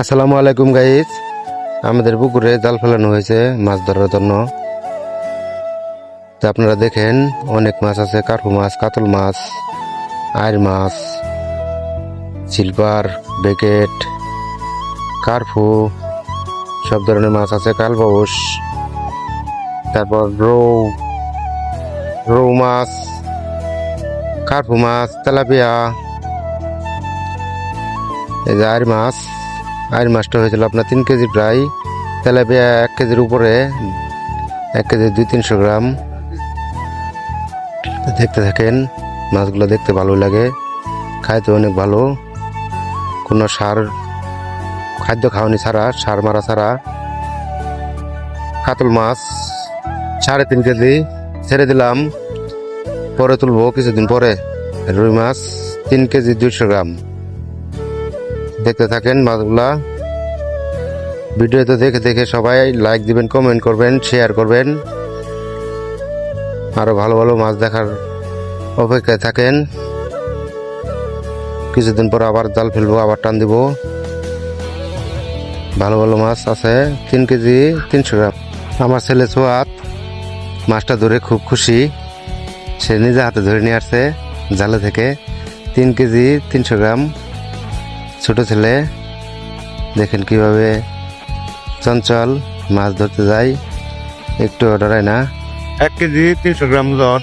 আসসালামু আলাইকুম গাইস, আমাদের পুকুরে জাল ফেলানো হয়েছে মাছ ধরার জন্য। তা আপনারা দেখেন অনেক মাছ আছে, কার্পু মাছ, কাতল মাছ, আইর মাছ, সিলভার, বেকেট, কার্পু, সব ধরনের মাছ আছে, কালবাউস, তারপর রৌ মাছ, কার্পু মাছ, তেলাপিয়া, এই যে আইর মাছটা হয়েছিল আপনার 3 কেজি প্রায়, তেলাপিয়া 1 কেজির উপরে, 1 কেজি 200-300 গ্রাম। দেখতে থাকেন, মাছগুলো দেখতে ভালো লাগে, খাইতে অনেক ভালো, কোনো খাদ্য খাওয়ানি ছাড়া, সার মারা ছাড়া। কাতল মাছ 3.5 কেজি ছেড়ে দিলাম, পরে তুলবো কিছুদিন পরে। রুই মাছ 3 কেজি 200 গ্রাম। দেখতে থাকেন মাছগুলা। ভিডিওতে দেখে দেখে সবাই লাইক দিবেন, কমেন্ট করবেন, শেয়ার করবেন। আরো ভালো ভালো মাছ দেখার অপেক্ষায় থাকেন। কিছুদিন পর আবার জাল ফেলবো, আবার টান দিব। ভালো ভালো মাছ আছে, 3 কেজি 300 গ্রাম। আমার ছেলে সোয়াত মাছটা ধরে খুব খুশি, সে নিজে হাতে ধরে নিয়ে আসছে জালে থেকে। 3 কেজি 300 গ্রাম। ছোট ছেলে দেখেন কিভাবে চঞ্চল মাছ ধরতে যায়, একটু ডরায় না। 1 কেজি 300 গ্রাম ওজন।